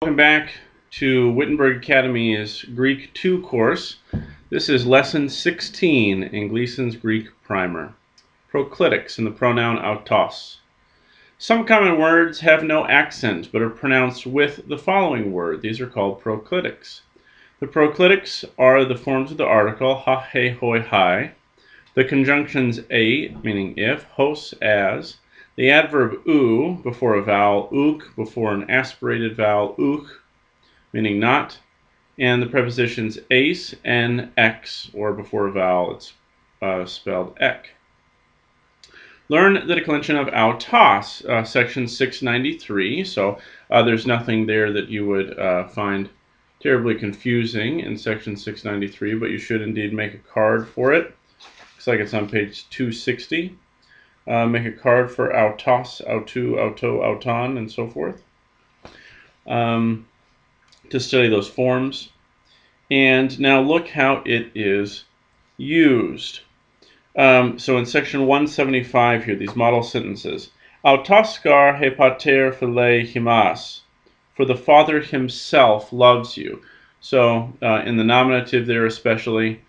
Welcome back to Wittenberg Academy's Greek 2 course. This is Lesson 16 in Gleason's Greek Primer. Proclitics in the pronoun autos. Some common words have no accent but are pronounced with the following word. These are called proclitics. The proclitics are the forms of the article ha, he, hoi, hi, the conjunctions a, meaning if, hos, as, the adverb u before a vowel, uk before an aspirated vowel, uk, meaning not, and the prepositions ace and x, or before a vowel it's spelled ek. Learn the declension of autos, section 693. So there's nothing there that you would find terribly confusing in section 693, but you should indeed make a card for it. Looks like it's on page 260. Make a card for autos, autu, auto, auton, and so forth. To study those forms. And now look how it is used. So in section 175 here, these model sentences. Autoskar he pater philei himas. For the Father himself loves you. So in the nominative there especially,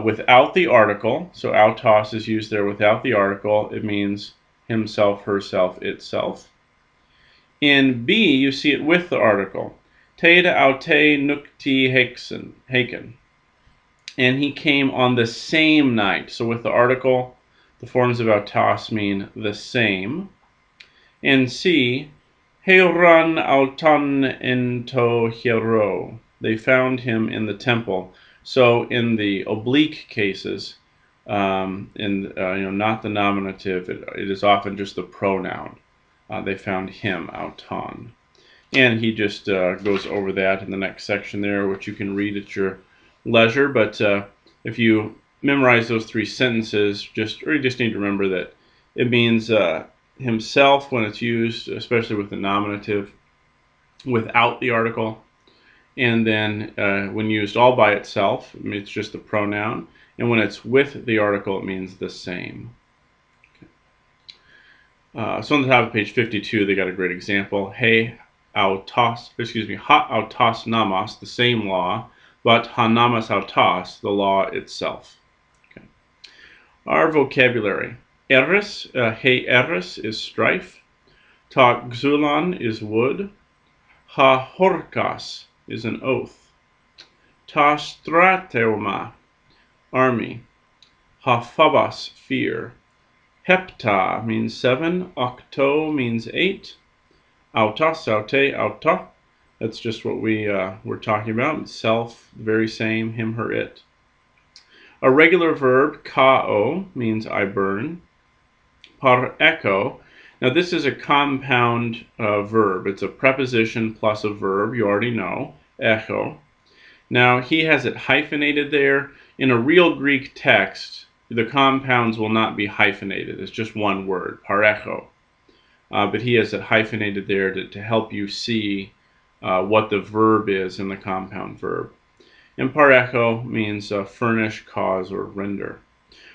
without the article, so autos is used there without the article, it means himself, herself, itself. In B, you see it with the article. Te aute nukti haken. And he came on the same night. So with the article, the forms of autos mean the same. And C, Heuran auton ento hiero. They found him in the temple. So in the oblique cases, not the nominative, it is often just the pronoun. They found him, auton. And he just goes over that in the next section there, which you can read at your leisure. But if you memorize those three sentences, you just need to remember that it means himself when it's used, especially with the nominative, without the article. And then when used all by itself, it's just the pronoun. And when it's with the article, it means the same. So on the top of page 52, they got a great example. Ha autos namas, the same law, but ha namas autos, the law itself. Okay. Our vocabulary. Eris, he eris is strife. Ta xulon is wood. Ha horkas is an oath. Ta strateuma, army. Ha phobos, fear. Hepta means 7. Octo means 8. Autos, aute, auto. That's just what we were talking about. Self, very same, him, her, it. A regular verb, kao, means I burn. Par echo. Now this is a compound verb. It's a preposition plus a verb. You already know. Echo. Now he has it hyphenated there. In a real Greek text, the compounds will not be hyphenated. It's just one word, parecho. But he has it hyphenated there to help you see what the verb is in the compound verb. And parecho means furnish, cause, or render.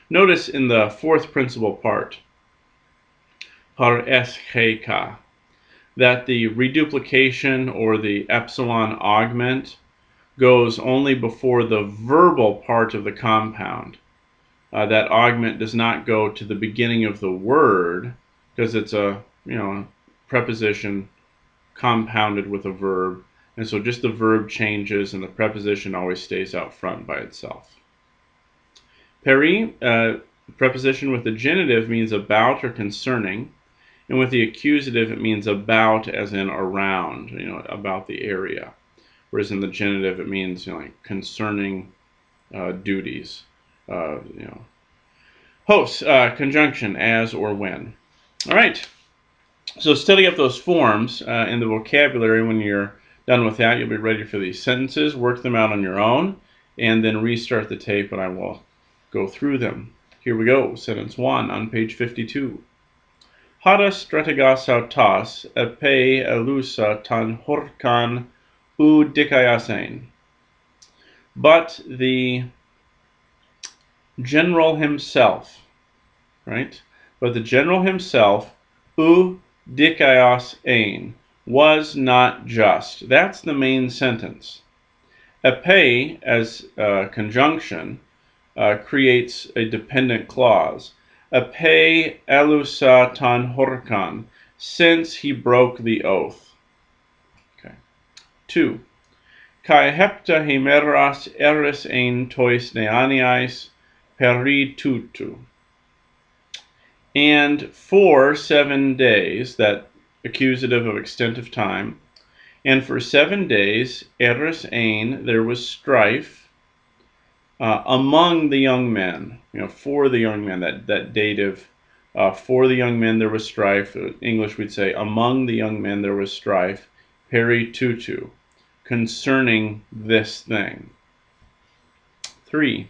Notice in the fourth principal part, parescheka, that the reduplication or the epsilon augment goes only before the verbal part of the compound. That augment does not go to the beginning of the word because it's a preposition compounded with a verb, and so just the verb changes and the preposition always stays out front by itself. Peri, preposition with the genitive means about or concerning, and with the accusative it means about as in around, about the area, whereas in the genitive it means like concerning duties. Hos, conjunction, as or when. All right, so study up those forms in the vocabulary. When you're done with that, you'll be ready for these sentences. Work them out on your own, and then restart the tape, and I will go through them. Here we go. Sentence 1 on page 52. Hada strategas autas epe elusa tan horkan u dikayasein. But the general himself, right? But the general himself, u dikaios ein, was not just. That's the main sentence. Epe, as a conjunction, creates a dependent clause. Epe elusa tan horkan, since he broke the oath. Okay. 2. Kai hepta hemeras eris ein tois neaniais peri tutu. And for 7 days, that accusative of extent of time, and for 7 days, eris ein, there was strife among the young men. For the young men, that dative, for the young men there was strife. In English we'd say, among the young men there was strife, peri tutu, concerning this thing. 3.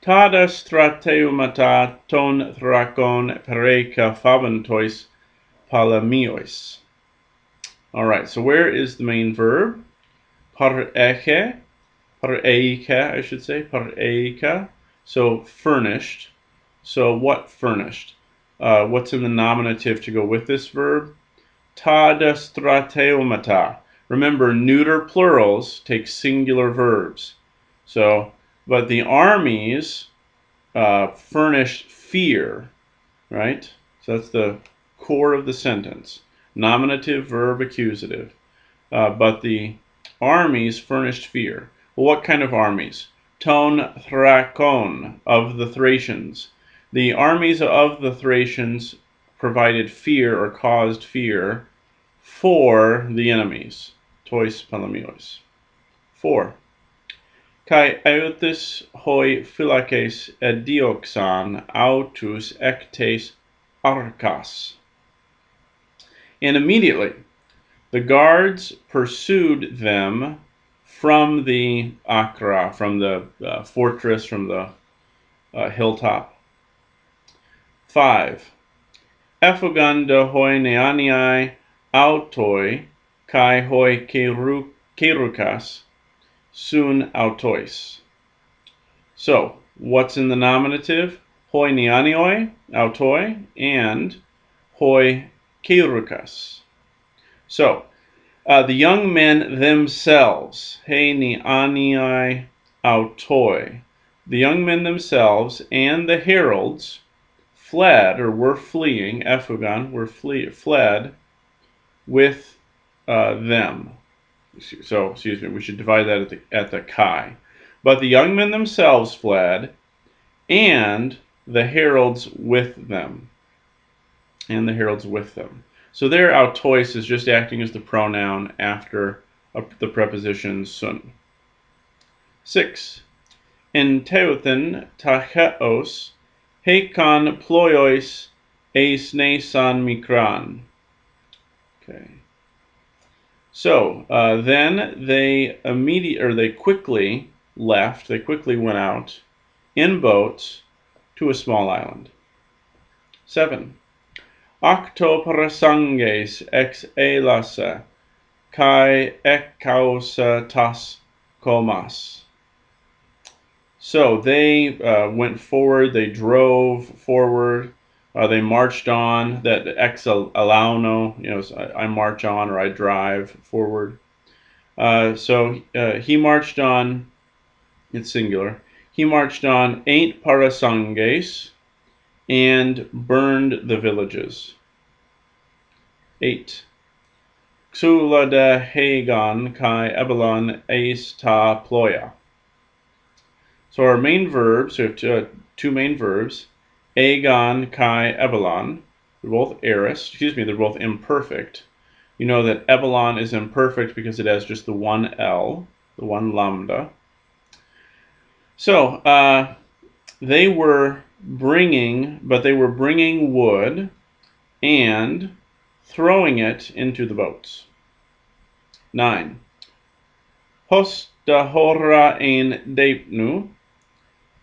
Tada strateumata ton thrakon pereka fabantois palamiois. All right, so where is the main verb? Pareike, I should say, pareika. So furnished. So what furnished? What's in the nominative to go with this verb? Tada strateumata. Remember, neuter plurals take singular verbs. So, but the armies furnished fear, right? So that's the core of the sentence. Nominative, verb, accusative. But the armies furnished fear. Well, what kind of armies? Ton thrakon, of the Thracians. The armies of the Thracians provided fear or caused fear for the enemies. Tois palamios. 4. Kai eutis hoi phylakes edioxan autus ectes arkas. And immediately the guards pursued them from the Acra, from the fortress, from the hilltop. 5. Effuganda hoi neaniai autoi kai hoi kerukas sun autois. So, what's in the nominative? Hoi neanioi, autoi, and hoi kerukas. So, the young men themselves, he neaniai autoi, the young men themselves and the heralds fled, or were fleeing, ephugon, fled with them. So, excuse me, we should divide that at the chi. But the young men themselves fled, and the heralds with them. And the heralds with them. So there, autois is just acting as the pronoun after the preposition sun. 6. En teuthen tacheos hekon ploiois eis nesan mikran. Okay. So then they quickly left. They quickly went out in boats to a small island. 7. Octo parasanges ex elasa kai ekausa tas komas. So they went forward. They drove forward. They marched on. That ex alauno, I march on or I drive forward. So he marched on. It's singular. He marched on 8 parasanges and burned the villages. 8. Xula de Hagon kai Ebelon eis ta ploya. So our main verbs, we have two main verbs, agon kai Ebelon. They're both aorist. They're both imperfect. You know that Ebelon is imperfect because it has just the one L, the one lambda. So they were bringing wood and throwing it into the boats. 9. Hosta hora ein deipnu,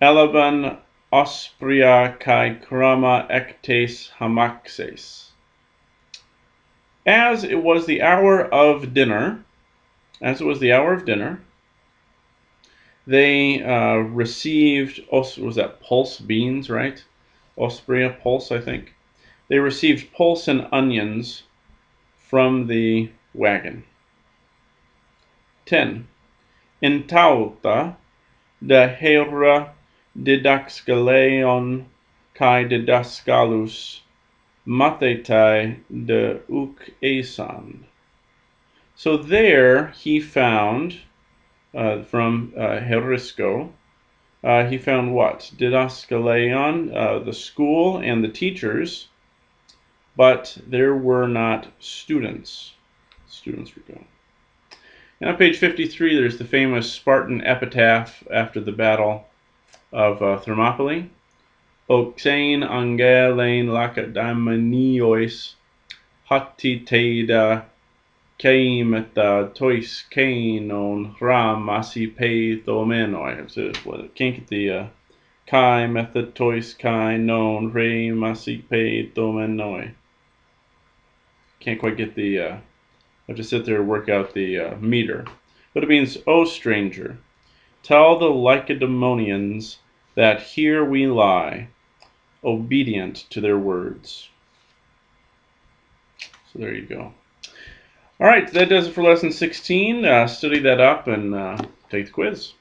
elaban ospria kai krama ectes hamaxes. As it was the hour of dinner, they received, was that pulse beans, right? Ospria, pulse, I think. They received pulse and onions from the wagon. 10. En tauta de hera didaskaleon kai didaskalus mathetai de uk esan. So there he found, from Herisco, he found what? Didaskaleon, the school and the teachers, but there were not students. Students were gone. And on page 53, there's the famous Spartan epitaph after the battle of Thermopylae. Oxein angelein lacedamniois hatiteda keimeta tois kainon ramasi peithomenoi. So can't get the kai method tois kai non re masi peithomenoi. Can't quite get the I have to sit there and work out the meter. But it means, O stranger, tell the Lacedaemonians that here we lie, obedient to their words. So there you go. All right, that does it for lesson 16. Study that up and take the quiz.